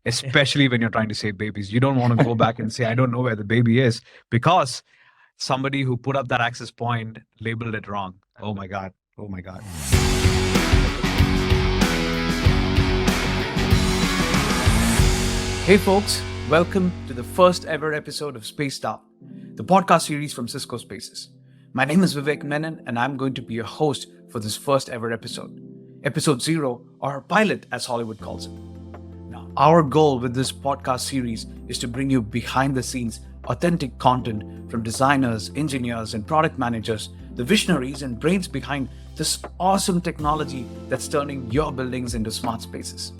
especially when you're trying to save babies. You don't want to go back and say, I don't know where the baby is, because somebody who put up that access point labeled it wrong. Oh my God. Oh my God. Hey folks, welcome to the first ever episode of Spaced Out, the podcast series from Cisco Spaces. My name is Vivek Menon and I'm going to be your host for this first ever episode. Episode 0, or pilot as Hollywood calls it. Now, our goal with this podcast series is to bring you behind the scenes, authentic content from designers, engineers, and product managers, the visionaries and brains behind this awesome technology that's turning your buildings into smart spaces.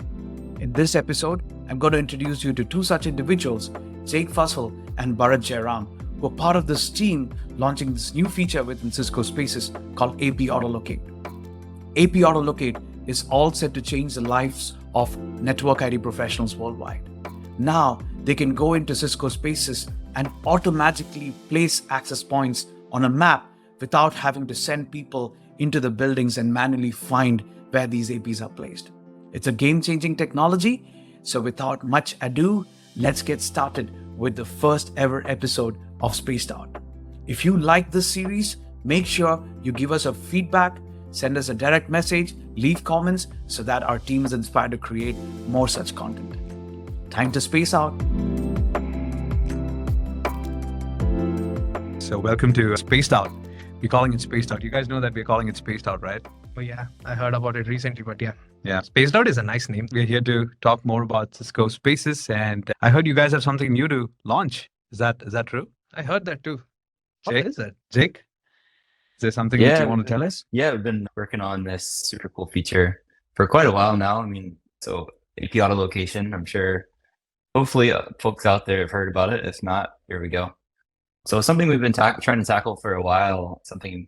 In this episode, I'm going to introduce you to two such individuals, Jake Fussell and Bharath Jayaram, who are part of this team launching this new feature within Cisco Spaces called AP Autolocate. AP Autolocate is all set to change the lives of network IT professionals worldwide. Now, they can go into Cisco Spaces and automatically place access points on a map without having to send people into the buildings and manually find where these APs are placed. It's a game-changing technology, so without much ado, let's get started with the first ever episode of Spaced Out. If you like this series, make sure you give us a feedback, send us a direct message, leave comments so that our team is inspired to create more such content. Time to space out. So welcome to Spaced Out. We're calling it Spaced Out. You guys know that we're calling it Spaced Out, right? Oh yeah, I heard about it recently, but yeah. Yeah. Spaced Out is a nice name. We're here to talk more about Cisco Spaces, and I heard you guys have something new to launch. Is that true? I heard that too. What Jake? is it? Jake? Is there something that you want to tell us? Yeah, we've been working on this super cool feature for quite a while now. I mean, so AP auto location, I'm sure hopefully folks out there have heard about it. If not, here we go. So something we've been trying to tackle for a while, something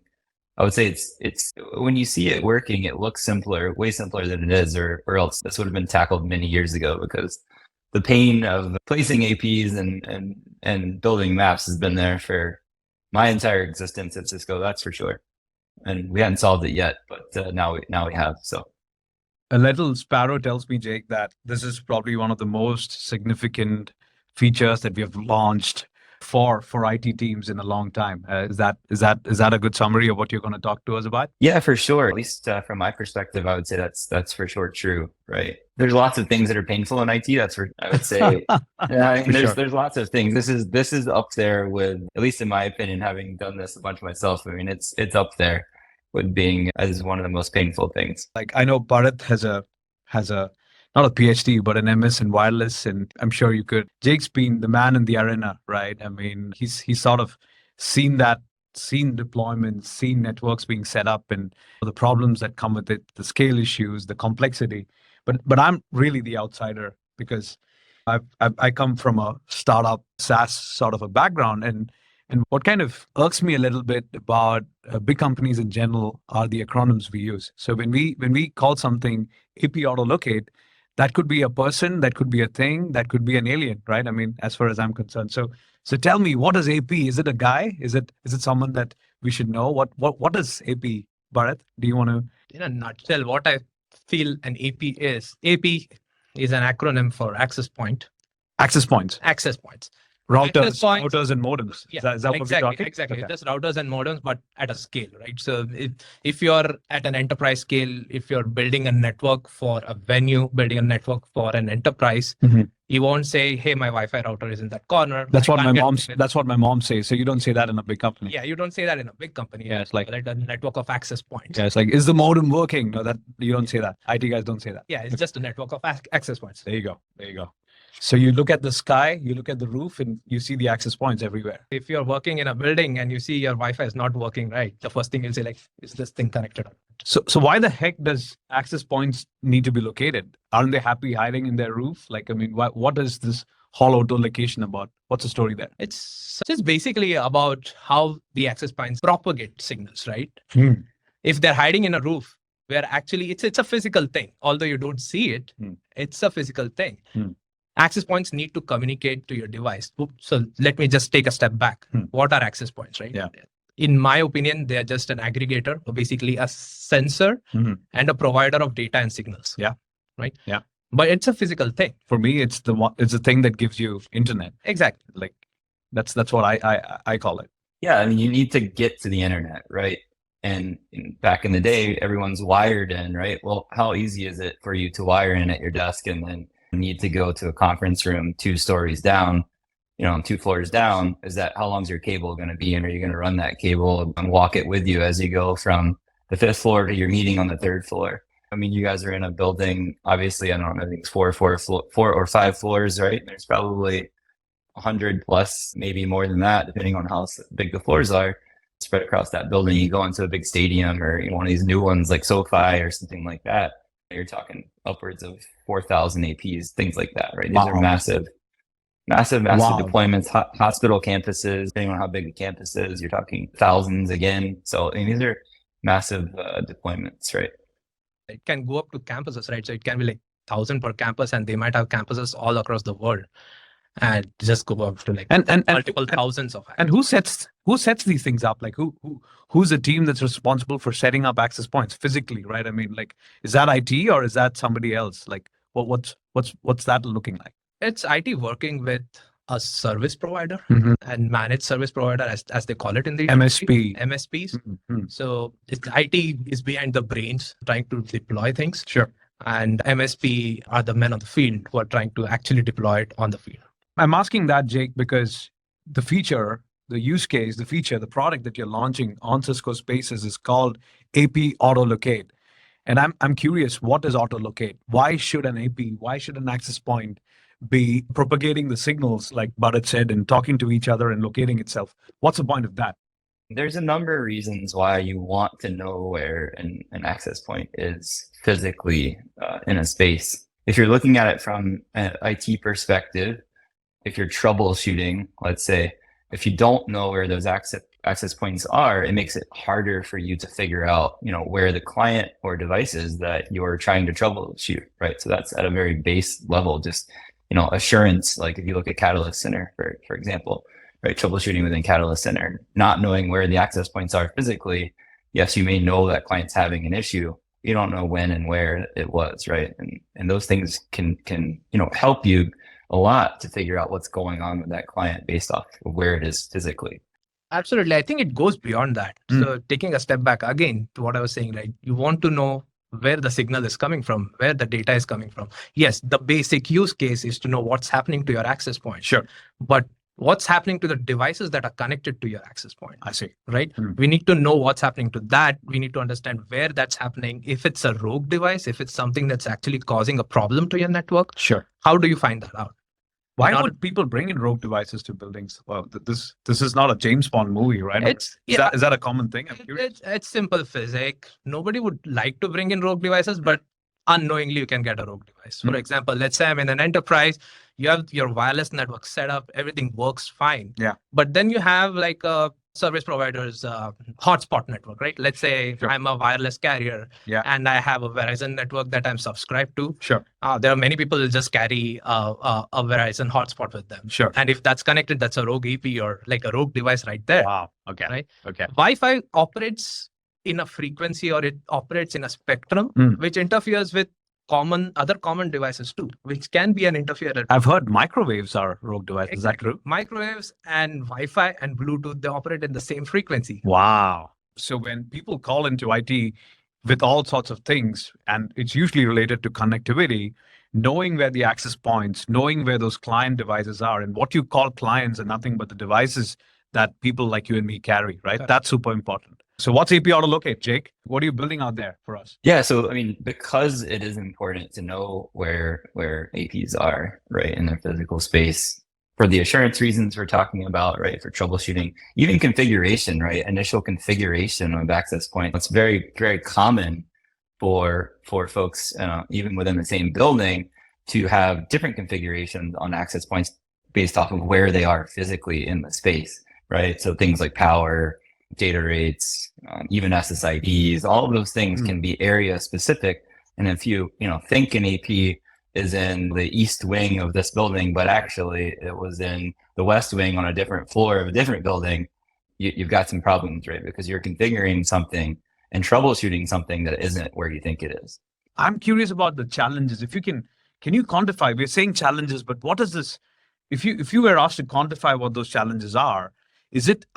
I would say it's when you see it working, it looks simpler, way simpler than it is, or else this would have been tackled many years ago, because the pain of placing APs and building maps has been there for my entire existence at Cisco, that's for sure. And we hadn't solved it yet, but now we have. So A little sparrow tells me, Jake, that this is probably one of the most significant features that we have launched for IT teams in a long time. Is that a good summary of what you're going to talk to us about? yeah, for sure. At least from my perspective, I would say that's for sure true. Right. There's lots of things that are painful in IT. That's for I would say. Yeah, I mean, there's lots of things. This is up there with, at least in my opinion, having done this a bunch myself. I mean, it's up there with being as one of the most painful things. Like, I know Bharath has a not a PhD, but an MS in wireless, and I'm sure you could. Jake's been the man in the arena, right? I mean, he's sort of seen deployments, seen networks being set up, and the problems that come with it, the scale issues, the complexity. But I'm really the outsider, because I come from a startup SaaS sort of a background, and what kind of irks me a little bit about big companies in general are the acronyms we use. So when we call something AP Autolocate, that could be a person, that could be a thing, that could be an alien, right? I mean, as far as I'm concerned. So tell me, what is AP? Is it a guy? Is it someone that we should know? What is AP, Bharath? Do you want to? In a nutshell, what I feel an AP is an acronym for access point. Access points. Access points. Routers and modems. Yeah, is that what we're talking? Exactly. Okay. Just routers and modems, but at a scale, right? So if you're at an enterprise scale, if you're building a network for a venue, building a network for an enterprise, you won't say, "Hey, my Wi-Fi router is in that corner." That's what my mom says. So you don't say that in a big company. Yeah, you don't say that in a big company. Yeah, it's like a network of access points. Yeah, it's like, is the modem working? No, that you don't say that. IT guys don't say that. Yeah, it's just a network of access points. There you go. So you look at the sky, you look at the roof, and you see the access points everywhere. If you're working in a building and you see your Wi-Fi is not working right, the first thing you'll say, like, is this thing connected? So why the heck does access points need to be located? Aren't they happy hiding in their roof? Like, I mean, what is this whole auto location about? What's the story there? It's just basically about how the access points propagate signals, right? If they're hiding in a roof, where actually it's a physical thing, although you don't see it, it's a physical thing. Access points need to communicate to your device. So let me just take a step back. What are access points, right? Yeah. In my opinion, they are just an aggregator, or basically a sensor and a provider of data and signals. Yeah. Right? Yeah. but it's a physical thing. For me, it's the thing that gives you internet. Exactly. Like that's what I call it. Yeah, I mean, you need to get to the internet, right? And back in the day, everyone's wired in, right? Well, how easy is it for you to wire in at your desk and then need to go to a conference room 2 stories down, 2 floors down? Is that, how long's your cable going to be? And are you going to run that cable and walk it with you as you go from the 5th floor to your meeting on the 3rd floor? I mean, you guys are in a building, obviously, I don't know, I think it's 4 or 5 floors, right? There's probably 100 plus, maybe more than that, depending on how big the floors are, spread across that building. You go into a big stadium or one of these new ones like SoFi or something like that, you're talking upwards of 4,000 APs, things like that, right? Wow. These are massive Wow. deployments, hospital campuses, depending on how big the campus is, you're talking thousands again. So I mean, these are massive deployments, right? It can go up to campuses, right? So it can be like 1,000 per campus, and they might have campuses all across the world, and just go up to like multiple thousands of. And who sets these things up? Like who's the team that's responsible for setting up access points physically, right? I mean, like, is that IT or is that somebody else? Like, what's that looking like? It's IT working with a service provider Mhm. and managed service provider, as they call it in the MSP. MSPs. Mhm. So IT is behind the brains trying to deploy things, Sure. and MSP are the men on the field who are trying to actually deploy it on the field. I'm asking that, Jake, because the feature, the use case, the product that you're launching on Cisco Spaces is called AP Autolocate. And I'm curious, what is autolocate? Why should an AP, why should an access point be propagating the signals, like Bharath said, and talking to each other and locating itself? What's the point of that? There's a number of reasons why you want to know where an access point is physically in a space. If you're looking at it from an IT perspective, if you're troubleshooting, let's say, if you don't know where those access points are, it makes it harder for you to figure out, where the client or device is that you're trying to troubleshoot, right? So that's at a very base level, just, assurance. Like if you look at Catalyst Center, for example, right? Troubleshooting within Catalyst Center, not knowing where the access points are physically. Yes, you may know that client's having an issue. You don't know when and where it was, right? And those things can help you a lot to figure out what's going on with that client based off of where it is physically. Absolutely. I think it goes beyond that. So taking a step back again to what I was saying, right? You want to know where the signal is coming from, where the data is coming from. Yes, the basic use case is to know what's happening to your access point. Sure. But what's happening to the devices that are connected to your access point? I see. Right? We need to know what's happening to that. We need to understand where that's happening. If it's a rogue device, if it's something that's actually causing a problem to your network, Sure. how do you find that out? Why would people bring in rogue devices to buildings? Well, this is not a James Bond movie, right? Is that a common thing? I'm curious. It's simple physics. Nobody would like to bring in rogue devices, but unknowingly you can get a rogue device. For example, let's say I'm in an enterprise, you have your wireless network set up, everything works fine. Yeah. But then you have like a service provider's hotspot network, right? Let's say I'm a wireless carrier and I have a Verizon network that I'm subscribed to. Sure. There are many people who just carry a Verizon hotspot with them. Sure. And if that's connected, that's a rogue EP or like a rogue device right there. Wow. Okay. Right? Okay. Wi-Fi operates in a frequency, or it operates in a spectrum which interferes with other common devices too, which can be an interferer. I've heard microwaves are rogue devices. Is that true? Microwaves and Wi-Fi and Bluetooth, they operate in the same frequency. Wow. So when people call into IT with all sorts of things, and it's usually related to connectivity, knowing where the access points, knowing where those client devices are, and what you call clients are nothing but the devices that people like you and me carry, right? That's super important. So what's AP Autolocate, Jake? What are you building out there for us? Yeah, so I mean, because it is important to know where APs are, right, in their physical space, for the assurance reasons we're talking about, right, for troubleshooting, even configuration, right, initial configuration of access point. It's very, very common for folks, even within the same building, to have different configurations on access points based off of where they are physically in the space, right? So things like power, data rates, even SSIDs, all of those things can be area specific. And if you think an AP is in the east wing of this building, but actually it was in the west wing on a different floor of a different building, you've got some problems, right? Because you're configuring something and troubleshooting something that isn't where you think it is. I'm curious about the challenges. If you can Can you quantify? We're saying challenges, but what is this? If you were asked to quantify what those challenges are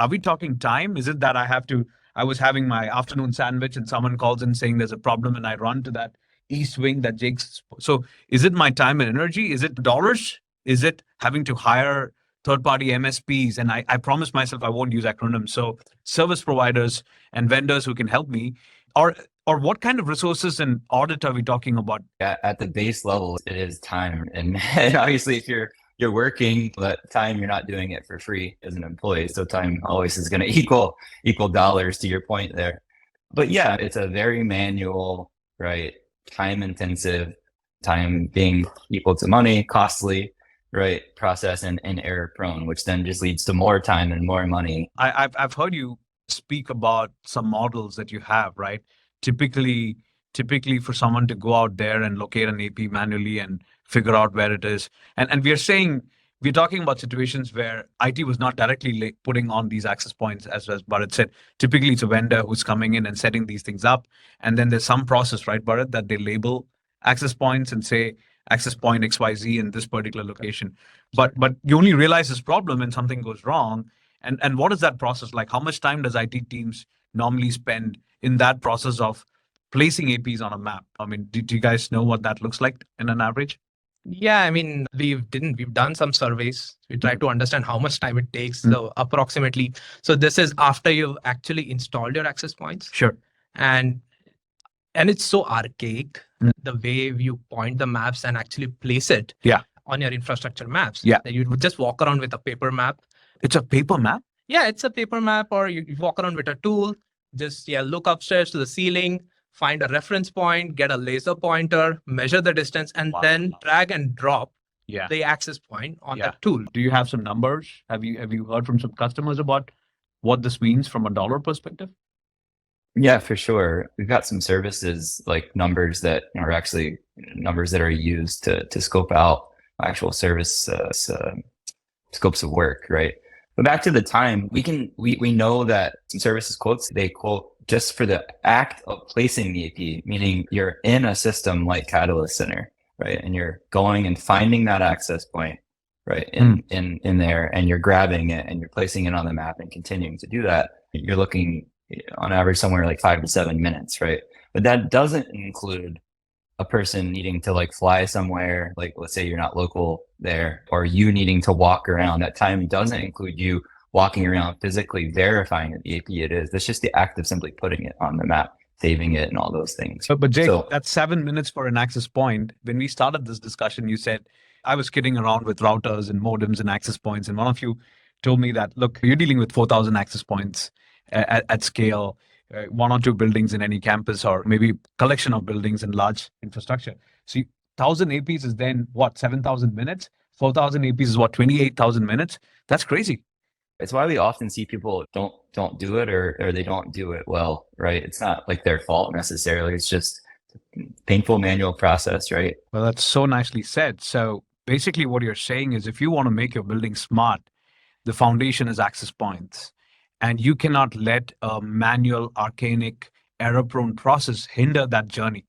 we talking time? Is it that I was having my afternoon sandwich and someone calls in saying there's a problem and I run to that east wing that Jake's. So is it my time and energy? Is it dollars? Is it having to hire third-party MSPs? And I promise myself I won't use acronyms. So service providers and vendors who can help me, or what kind of resources and audit are we talking about? At the base level, it is time. And obviously, if you're working, but time, you're not doing it for free as an employee. So time always is going to equal dollars, to your point there. But yeah, it's a very manual, right? Time intensive, time being equal to money, costly, right? Process and error prone, which then just leads to more time and more money. I've heard you speak about some models that you have, right? Typically for someone to go out there and locate an AP manually and figure out where it is. And we're talking about situations where IT was not directly putting on these access points, as Bharath said. Typically, it's a vendor who's coming in and setting these things up. And then there's some process, right, Bharath, that they label access points and say access point XYZ in this particular location. But you only realize this problem when something goes wrong. And what is that process like? How much time does IT teams normally spend in that process of placing APs on a map? I mean, do you guys know what that looks like in an average? Yeah, I mean, we've done some surveys. We try to understand how much time it takes. So approximately. So this is after you've actually installed your access points. Sure. And it's so archaic, the way you point the maps and actually place it on your infrastructure maps. Yeah. That you would just walk around with a paper map. It's a paper map? Yeah, it's a paper map, or you walk around with a tool, just look upstairs to the ceiling, find a reference point, get a laser pointer, measure the distance, and then drag and drop the access point on that tool. Do you have some numbers? Have you heard from some customers about what this means from a dollar perspective? Yeah, for sure. We've got some services like numbers that are actually numbers that are used to scope out actual service scopes of work, right? But back to the time, we know that some services quotes, they quote just for the act of placing the AP, meaning you're in a system like Catalyst Center, right? And you're going and finding that access point, right? In there, and you're grabbing it and you're placing it on the map and continuing to do that. You're looking on average somewhere like 5 to 7 minutes, right? But that doesn't include a person needing to like fly somewhere, like let's say you're not local there, or you needing to walk around. That time doesn't include you walking around physically verifying that the AP it is. That's just the act of simply putting it on the map, saving it, and all those things. But Jake, that's 7 minutes for an access point. When we started this discussion, you said I was kidding around with routers and modems and access points, and one of you told me that, look, you're dealing with 4,000 access points at scale, 1 or 2 buildings in any campus, or maybe collection of buildings and large infrastructure. So 1,000 APs is then what, 7,000 minutes? 4,000 APs is what, 28,000 minutes? That's crazy. It's why we often see people don't do it, or they don't do it well, right? It's not like their fault necessarily. It's just a painful manual process, right? Well, that's so nicely said. So basically what you're saying is if you want to make your building smart, the foundation is access points. And you cannot let a manual, archaic, error-prone process hinder that journey,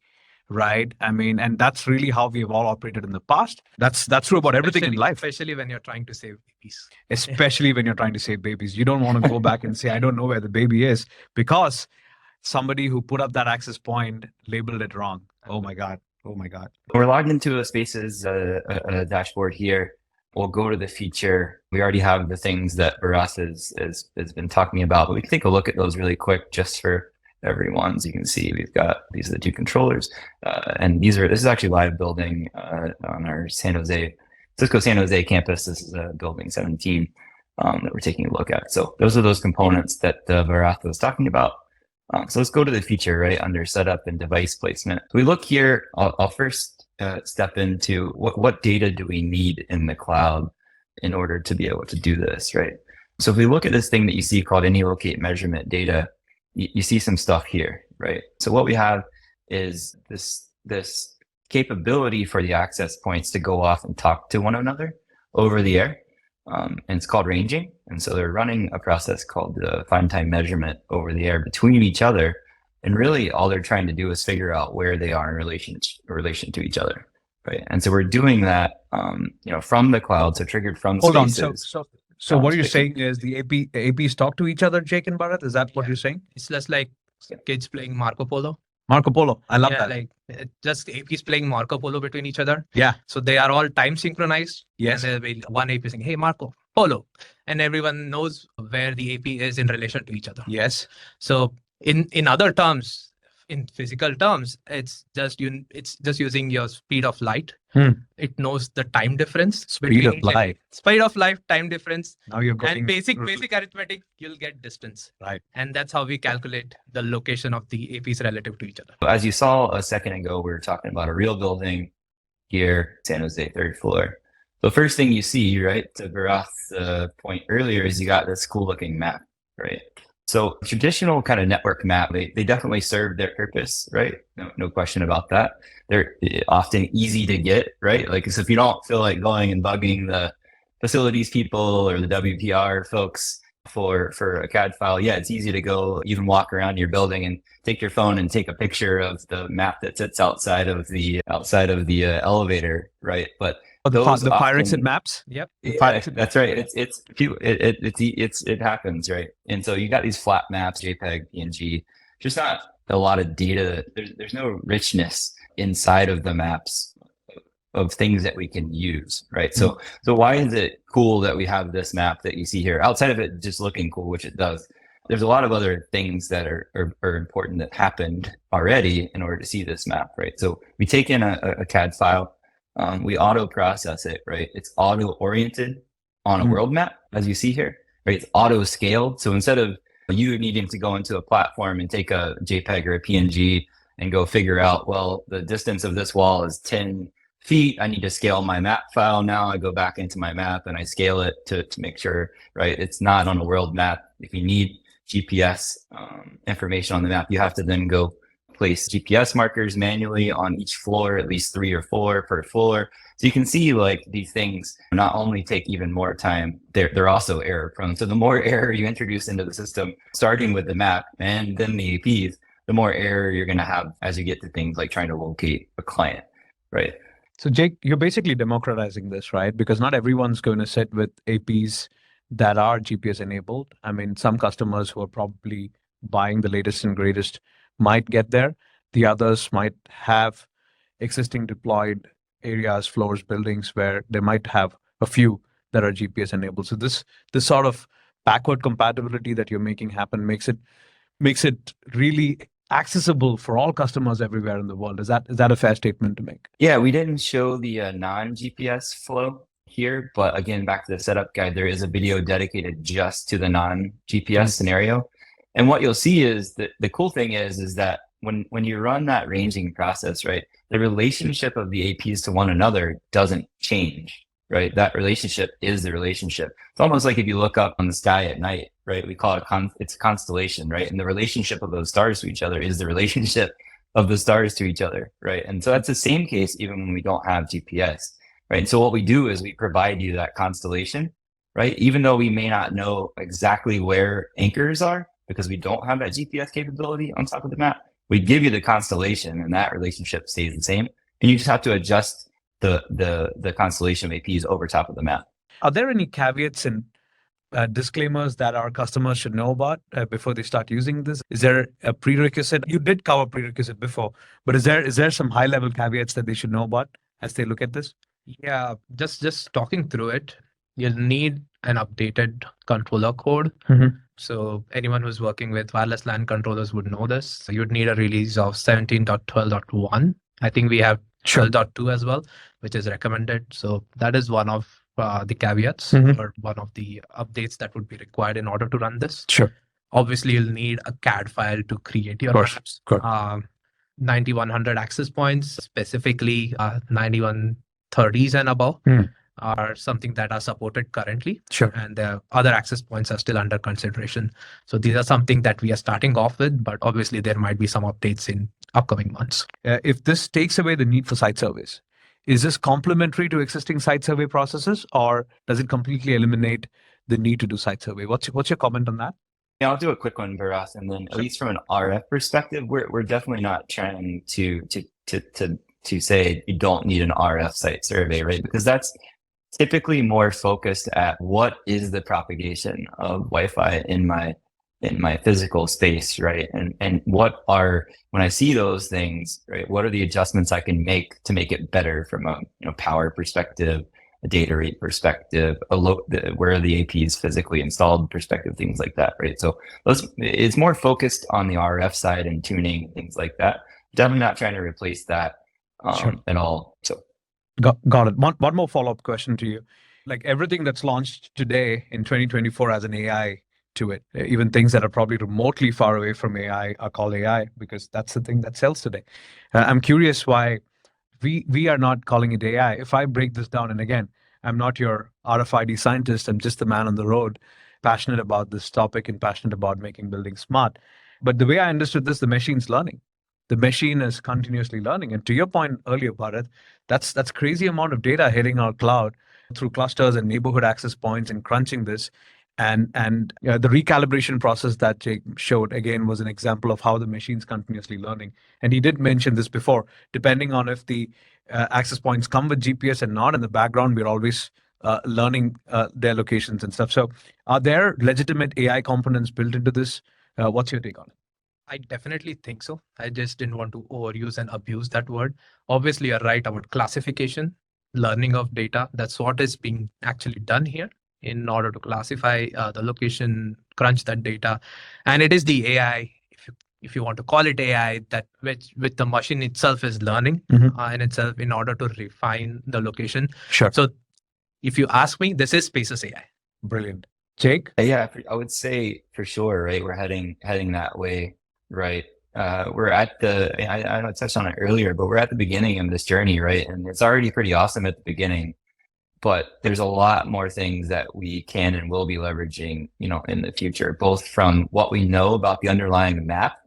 right? I mean, and that's really how we've all operated in the past. That's true about everything in life. Especially when you're trying to save babies. Especially when you're trying to save babies. You don't want to go back and say, I don't know where the baby is, because somebody who put up that access point labeled it wrong. Oh my God. Oh my God. We're logged into a Spaces a dashboard here. We'll go to the feature. We already have the things that Bharath has been talking about, but we can take a look at those really quick just for everyone. As you can see, we've got, these are the 2 controllers. And this is actually live building on our Cisco San Jose campus. This is building 17 that we're taking a look at. So those are those components that Bharath was talking about. So let's go to the feature, right, under setup and device placement. So we look here, I'll first step into what data do we need in the cloud in order to be able to do this, right? So if we look at this thing that you see called AnyLocate measurement data, you see some stuff here, right? So what we have is this capability for the access points to go off and talk to one another over the air. And it's called ranging. And so they're running a process called find time measurement over the air between each other. And really all they're trying to do is figure out where they are in relation to each other. right? And so we're doing that, from the cloud, so triggered from Hold on. spaces. So what you're saying is the APs talk to each other, Jake and Bharath? Is that what you're saying? It's just like kids playing Marco Polo. Marco Polo. I love that. Like just APs playing Marco Polo between each other. Yeah. So they are all time synchronized. Yes. And there'll be one AP saying, "Hey, Marco Polo," and everyone knows where the AP is in relation to each other. Yes. So in other terms, in physical terms, it's just using your speed of light. It knows the time difference. Speed of light. Speed of light, time difference. Now you're getting And basic arithmetic, you'll get distance. Right. And that's how we calculate the location of the APs relative to each other. As you saw a second ago, we were talking about a real building here, San Jose, 3rd floor. The first thing you see, right, to Bharath's point earlier, is you got this cool looking map, right? So traditional kind of network map, they definitely serve their purpose, right? No question about that. They're often easy to get, right? Like, so if you don't feel like going and bugging the facilities people or the WPR folks for a CAD file, yeah, it's easy to go even walk around your building and take your phone and take a picture of the map that sits outside of the elevator, right? But the fire exit maps. Yep. Yeah, that's right. It happens, right? And so you got these flat maps, JPEG, PNG. There's not a lot of data. There's no richness inside of the maps of things that we can use, right? So why is it cool that we have this map that you see here? Outside of it just looking cool, which it does, there's a lot of other things that are important that happened already in order to see this map, right? So we take in a CAD file. We auto process it, right? It's auto oriented on a world map, as you see here, right? It's auto scaled. So instead of you needing to go into a platform and take a JPEG or a PNG and go figure out, well, the distance of this wall is 10 feet. I need to scale my map file now. I go back into my map and I scale it to make sure, right? It's not on a world map. If you need GPS information on the map, you have to then go place GPS markers manually on each floor, at least 3 or 4 per floor. So you can see like these things not only take even more time, they're also error prone. So the more error you introduce into the system, starting with the map and then the APs, the more error you're going to have as you get to things like trying to locate a client, right? So Jake, you're basically democratizing this, right? Because not everyone's going to sit with APs that are GPS enabled. I mean, some customers who are probably buying the latest and greatest might get there. The others might have existing deployed areas, floors, buildings where they might have a few that are GPS enabled. So this sort of backward compatibility that you're making happen makes it really accessible for all customers everywhere in the world. Is that a fair statement to make? Yeah, we didn't show the non-GPS flow here, but again, back to the setup guide, there is a video dedicated just to the non-GPS scenario. And what you'll see is that the cool thing is that when you run that ranging process, right, the relationship of the APs to one another doesn't change, right? That relationship is the relationship. It's almost like if you look up on the sky at night, right? We call it it's a constellation, right? And the relationship of those stars to each other is the relationship of the stars to each other, right? And so that's the same case even when we don't have GPS, right? And so what we do is we provide you that constellation, right? Even though we may not know exactly where anchors are because we don't have that GPS capability on top of the map, we give you the constellation and that relationship stays the same. And you just have to adjust the constellation of APs over top of the map. Are there any caveats and disclaimers that our customers should know about before they start using this? Is there a prerequisite? You did cover prerequisite before, but is there some high level caveats that they should know about as they look at this? Yeah, just talking through it, you'll need an updated controller code. So anyone who's working with wireless LAN controllers would know this. So you'd need a release of 17.12.1. I think we have 12.2 as well, which is recommended. So that is one of the caveats or one of the updates that would be required in order to run this. Sure. Obviously, you'll need a CAD file to create your maps. 9100 access points, specifically 9130s and above. Are something that are supported currently. Sure. And the other access points are still under consideration. So these are something that we are starting off with, but obviously there might be some updates in upcoming months. If this takes away the need for site surveys, is this complementary to existing site survey processes, or does it completely eliminate the need to do site survey? What's your comment on that? Yeah, I'll do a quick one, Bharath, and then at least from an RF perspective, we're definitely not trying to to say you don't need an RF site survey, right? Because that's typically more focused at what is the propagation of Wi-Fi in my physical space, right? And what are, when I see those things, right, what are the adjustments I can make to make it better from a power perspective, a data rate perspective, where are the APs physically installed perspective, things like that, right? So it's more focused on the RF side and tuning, things like that. Definitely not trying to replace that at all. So got it. One more follow-up question to you. Like everything that's launched today in 2024 has an AI to it. Even things that are probably remotely far away from AI are called AI because that's the thing that sells today. I'm curious why we are not calling it AI. If I break this down, and again, I'm not your RFID scientist, I'm just the man on the road, passionate about this topic and passionate about making buildings smart. But the way I understood this, the machine's learning. The machine is continuously learning. And to your point earlier, Bharath, that's crazy amount of data hitting our cloud through clusters and neighborhood access points and crunching this. And the recalibration process that Jake showed again was an example of how the machine's continuously learning. And he did mention this before. Depending on if the access points come with GPS and not, in the background, we're always learning their locations and stuff. So, are there legitimate AI components built into this? What's your take on it? I definitely think so. I just didn't want to overuse and abuse that word. Obviously, you're right about classification, learning of data. That's what is being actually done here in order to classify the location, crunch that data. And it is the AI, if you want to call it AI, that which the machine itself is learning in itself in order to refine the location. Sure. So if you ask me, this is Spaces AI. Brilliant. Jake? Yeah, I would say for sure, right? We're heading that way, right? We're at I know I touched on it earlier, but we're at the beginning of this journey, right? And it's already pretty awesome at the beginning. But there's a lot more things that we can and will be leveraging, in the future, both from what we know about the underlying map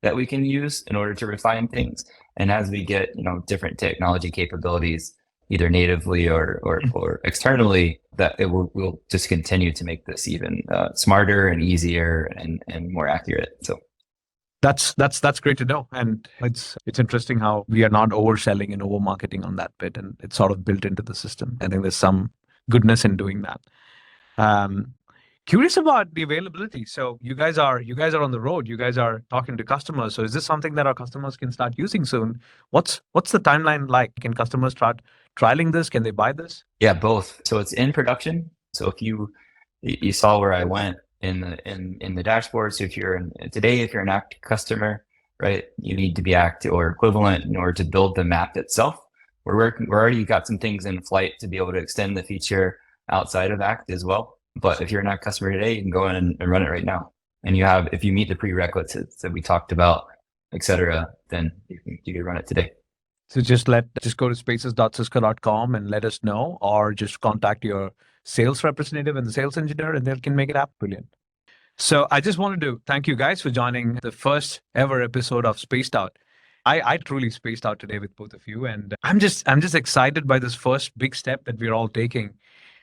that we can use in order to refine things. And as we get, different technology capabilities, either natively or externally, that we'll just continue to make this even smarter and easier and more accurate. So That's great to know. And it's interesting how we are not overselling and over marketing on that bit, and it's sort of built into the system. I think there's some goodness in doing that. Curious about the availability. So you guys are on the road, you guys are talking to customers. So is this something that our customers can start using soon? What's the timeline like? Can customers start trialing this? Can they buy this? Yeah, both. So it's in production. So if you saw where I went in the dashboard. So if you're an ACT customer, right, you need to be ACT or equivalent in order to build the map itself. We're already got some things in flight to be able to extend the feature outside of ACT as well. But if you're an ACT customer today, you can go in and run it right now. And if you meet the prerequisites that we talked about, etc., then you can run it today. So just go to spaces.cisco.com and let us know, or just contact your sales representative and the sales engineer, and they can make it happen. Brilliant. So I just wanted to thank you guys for joining the first ever episode of Spaced Out. I truly spaced out today with both of you, and I'm just excited by this first big step that we're all taking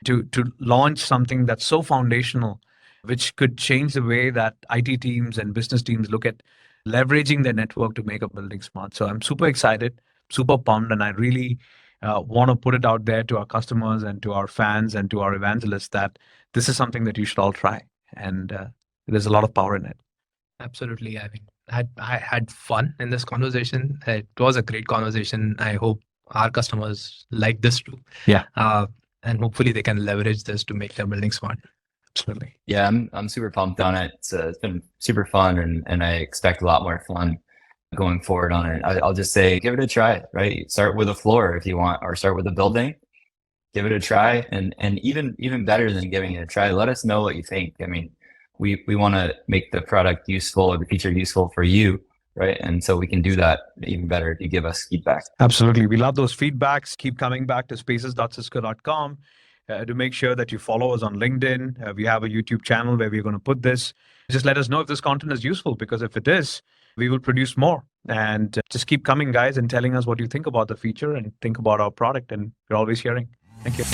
to launch something that's so foundational, which could change the way that IT teams and business teams look at leveraging their network to make a building smart. So I'm super excited, super pumped, and I really want to put it out there to our customers and to our fans and to our evangelists that this is something that you should all try, and there's a lot of power in it. Absolutely. I mean, I had fun in this conversation. It was a great conversation. I hope our customers like this too. Yeah. And hopefully they can leverage this to make their building smart. Absolutely. Yeah, I'm super pumped on it. It's been super fun, and I expect a lot more fun going forward on it. I'll just say, give it a try, right? Start with a floor if you want, or start with a building. Give it a try, and even better than giving it a try, let us know what you think. I mean, we want to make the product useful or the feature useful for you, right? And so we can do that even better if you give us feedback. Absolutely. We love those feedbacks. Keep coming back to spaces.cisco.com to make sure that you follow us on LinkedIn. We have a YouTube channel where we're going to put this. Just let us know if this content is useful, because if it is, we will produce more. And just keep coming, guys, and telling us what you think about the feature and think about our product. And we're always hearing. Thank you.